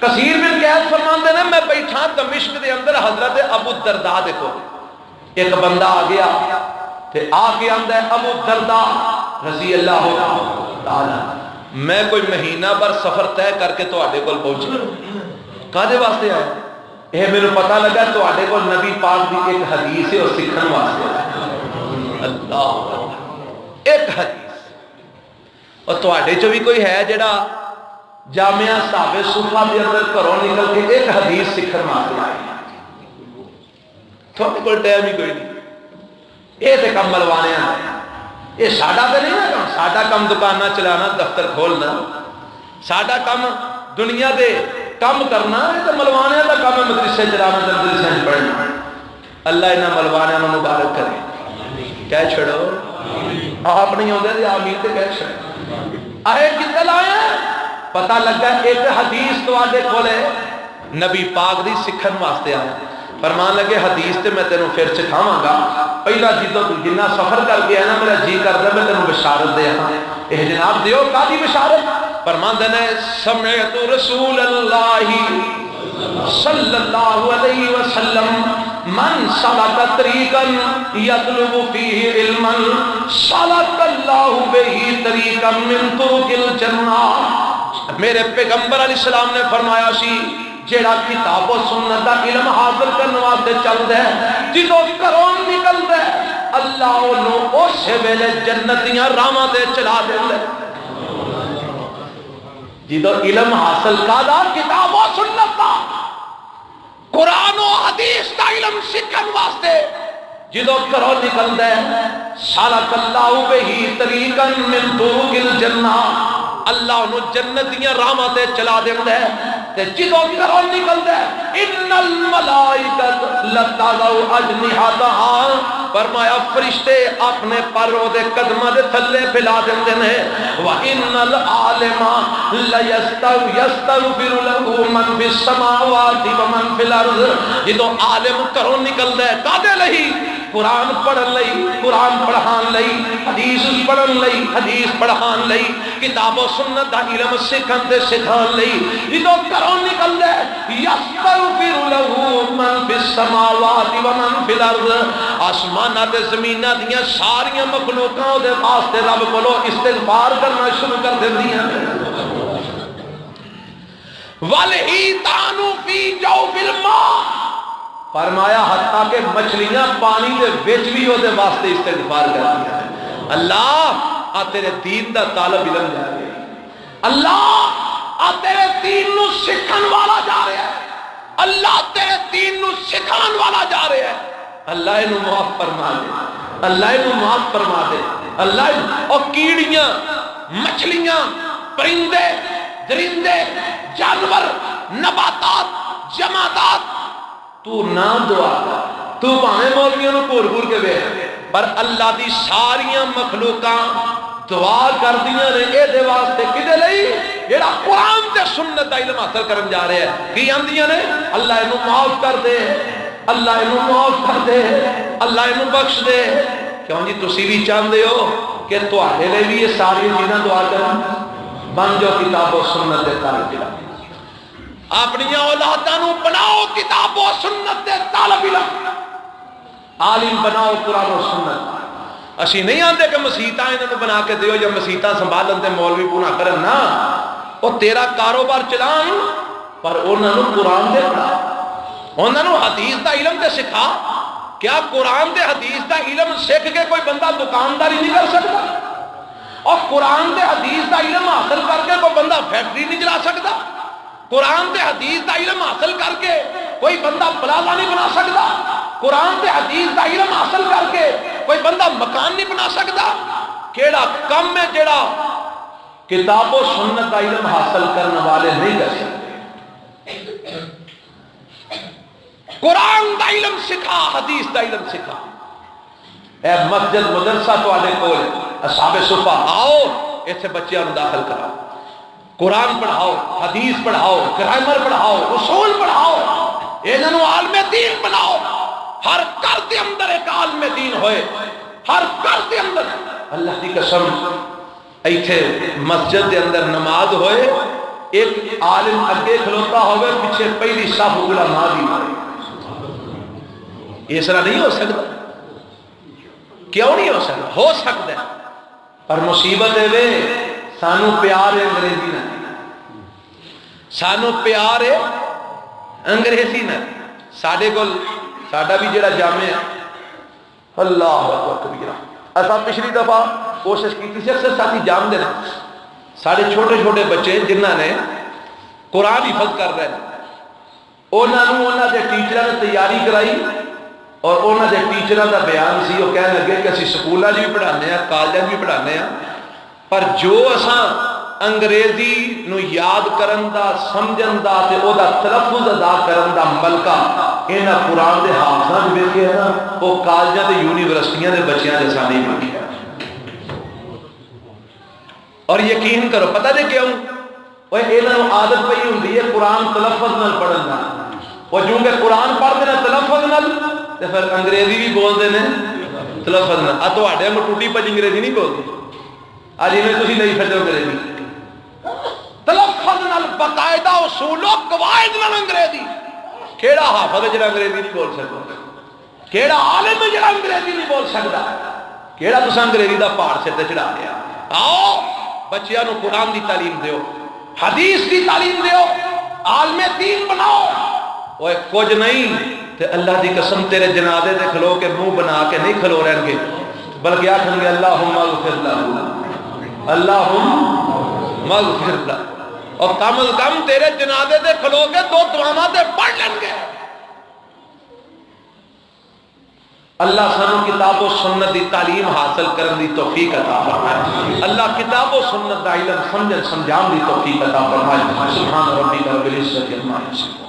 کثیر بن قیس فرماندے نے میں بیٹھا دمشق دے اندر حضرت ابو الدرداء دے کول، ایک بندہ آ گیا تے آ کے آندا ہے ابو الدرداء رضی اللہ تعالی میں کوئی مہینہ بھر سفر طے کر کے تواڈے کول پہنچا، کادے واسطے آیا؟ یہ میرے پتہ لگا تواڈے کول نبی پاک دی ایک حدیث ہے اور سیکھن واسطے آیا۔ اللہ ایک حدیث، اور تواڈے چوں بھی کوئی ہے جڑا جامعہ صحابہ صفہ دے اندر گھروں نکل کے ایک حدیث سیکھن واسطے آیا؟ تھوڑے کول ٹائم ہی کوئی نہیں، یہ تے کم ملوانے ہیں، یہ ساڈا تے نہیں ہے کم، ساڈا کم دکانہ چلانا دفتر کھولنا، ساڈا کم دنیا دے کم کرنا، یہ تے ملوانے دا کم ہے مدرسے چلانا تے مدرسے پڑھنا۔ اللہ انہاں ملوانے نوں مبارک کرے، کہہ چھڑو آپ نہیں ہوندے تے آمین تے کہہ چھڑو۔ آئے کتے لائے پتہ لگا ایک حدیث تواڈے کولے نبی پاک دی سکھن واسطے آیا، فرمان لگے حدیث تے میں تینوں پھر سکھاواں گا، پہلا جدوں جنہ سفر کر کے نا میرا جی کردا میں تینوں بشارت دے ہاں، اے جناب دیو کادی بشارت؟ فرماندے نے سمعت رسول اللہ صلی اللہ علیہ وسلم من سلک طریقا یطلب فیہ علما سلک اللہ بہ طریقا من طرق الجنہ۔ میرے پیغمبر علیہ السلام نے فرمایا سی جیڑا کتاب و سنت دا علم حاصل کرنے واسطے چل دے جدوں گھروں نکل دے اللہ انہوں اس ویلے جنتیاں راواں تے چلا دے، جدوں علم حاصل کردا کتاب و سنت دا قرآن و حدیث دا علم سیکھن واسطے جدوں گھروں نکل دے سالک اللہ بہ طریقا من طرق الجنہ، اللہ انہوں جنت دیاں راہاں تے چلا دیندا ہے تے جدوں گھروں نکلدا ہے ان الملائکۃ لتضع اجنحتها فرمایا فرشتے اپنے پر دے قدماں دے تھلے پھیلا دیندے نے وان العالم یستغفر له من فی السماوات ومن فی الارض جدوں عالم گھروں نکلدا ہے کادے لئی قرآن پڑھن لئی قرآن پڑھان لئی حدیث پڑھن لئی حدیث پڑھان لئی کتاب و سنت دا علم سکھن تے سکھان لئی جدوں گھروں نکلدا ہے یستغفر له من فی السماوات ومن فی الارض آسماناں تے زمیناں دیاں ساریاں مخلوقاں دے واسطے رب کولو استغفار کرنا شروع کر دیندیاں والحیتان فی جوف الماء فرمایا حتیٰ کہ مچھلیاں پانی دے وچ بھی او دے واسطے استغفار کرتی ہیں اللہ آ تیرے دین دا طالب علم جا رہے ہیں اللہ آ تیرے دین نو سکھن والا جا رہا ہے اللہ تیرے دین نو سکھان والا جا رہا ہے اللہ انہوں معاف فرما دے اللہ انہوں معاف فرما دے اللہ اور کیڑیاں مچھلیاں پرندے درندے جانور نباتات جمادات تو نہ دعا تو پانے مولویوں نو پور پور کے بے پر اللہ دی ساریاں مخلوقاں دعا کر دیاں نے اے دے واسطے کدے لئی جیڑا قرآن تے سنت دا علم حاصل کرن جا رہے ہیں کی آندیاں نے اللہ انہوں معاف کر دے اللہ انہوں معاف کر دے اللہ انہوں بخش دے کیوں جی تسی بھی چاہندے ہو کہ تو آہے لے بھی یہ ساری چیزاں دعا کرن بن جو کتاب و سنت دے طالب علم اپنی اولاداں نو بناؤ کتاب و سنت دے طالب علم عالم بناؤ قرآن و سنت اسی نہیں آندے کہ مسیتاں انہوں بنا کے دیو یا مسیتاں سنبھالن تے مولوی پونا کرن نا وہ تیرا کاروبار چلان پر انہوں نے قرآن دے پڑھا انہوں نے حدیث دا علم دے سکھا کیا قرآن دے حدیث دا علم سکھ کے کوئی بندہ دکانداری نہیں کر سکتا اور قرآن دے حدیث دا علم حاصل کر کے کوئی بندہ فیکٹری نہیں چلا سکتا قرآن دے حدیث دا علم حاصل کر کے کوئی بندہ پلازہ نہیں بنا سکتا قرآن دے حدیث دا علم حاصل کر کے کوئی بندہ مکان نہیں بنا سکتا کیڑا کم ہے جڑا کتاب و سنت دا علم حاصل کرنے والے نہیں کر سکتے قرآن دا علم سکھا حدیث دا علم سکھا اے مسجد مدرسہ تو آلے کول اصحاب صفا آؤ ایسے بچیاں داخل کراؤ قرآن پڑھاؤ حدیث پڑھاؤ گرامر پڑھاؤ اصول پڑھاؤ انہوں عالم دین بناؤ ہر گھر دے اندر ایک عالم دین ہوئے ہر گھر دے اندر اللہ دی قسم ایتھے مسجد دے اندر نماز ہوئے ایک عالم اگے کھلوتا ہوئے پیچھے پہلی صف علماء دی یہ سرا نہیں ہو سکتا کیوں نہیں ہو سکتا ہو سکتا ہے پر مصیبت ہے وے سانو پیار ہے انگریزی نہ سانو پیار ہے انگریزی نہ ساڑھے کو ساڑھا بھی جڑا جامع ہے اللہ اکبر کبیرہ ایسا پچھلی دفعہ کوشش کی تھی اکثر ساتھی جام دینا ساڑھے چھوٹے چھوٹے بچے جنہاں نے قرآن حفظ کر رہے ہیں انہوں نے ٹیچروں نے تیاری کرائی اور انہوں نے ٹیچروں کا بیان سی وہ کہنے لگے کہ اسی سکولہ بھی پڑھانے ہیں کالجہ بھی پڑھانے ہیں پر جو اساں انگریزی نو یاد کرن دا سمجھن دا تے او دا تلفظ ادا کرن دا ملکہ انہاں قرآن دے حافظاں دے ویکھے نا وہ کالجاں تے یونیورسٹیاں دے بچیاں جیسا نہیں ویکھے اور یقین کرو پتہ دے کیوں وہ انہاں نو عادت پئی ہوندی ہے قرآن تلفظ نال پڑھن دا وہ جو کہ قرآن پڑھ دینا تلفظ نال تے پھر انگریزی بھی بول دینے تلفظ نال آ تواڈے کو ٹوٹی پئی انگریزی نہیں بولدے آج انہیں تسی نہیں پھٹو کرے دی تلفظ نال باقاعدہ اصول و قواعد نال انگریزی کیڑا حافظ جڑا انگریزی نہیں بول سکتا کیڑا عالم جڑا انگریزی نہیں بول سکتا کیڑا تساں انگریزی دا پہاڑ سر تے چڑھا لیا آؤ بچیاں نو قرآن دی تعلیم دیو حدیث دی تعلیم دیو عالم دین بناؤ وہ کچھ نہیں تے اللہ دی قسم تیرے جنازے تے کھلو کے منہ بنا کے نہیں کھلو رہن گے بلکہ آکھن گے اللہم اغفر لہ اللہم اغفر لہ اور کم از کم تیرے جنازے تے کھلو کے دو دعاواں تے پڑھ لیں گے اللہ سانو کتاب و سنت دی تعلیم حاصل کرن دی توفیق عطا فرمائے. اللہ کتاب و سنت دا علم سمجھن سمجھان دی توفیق عطا فرمائے. سبحان ربک رب العزت عما یصفون.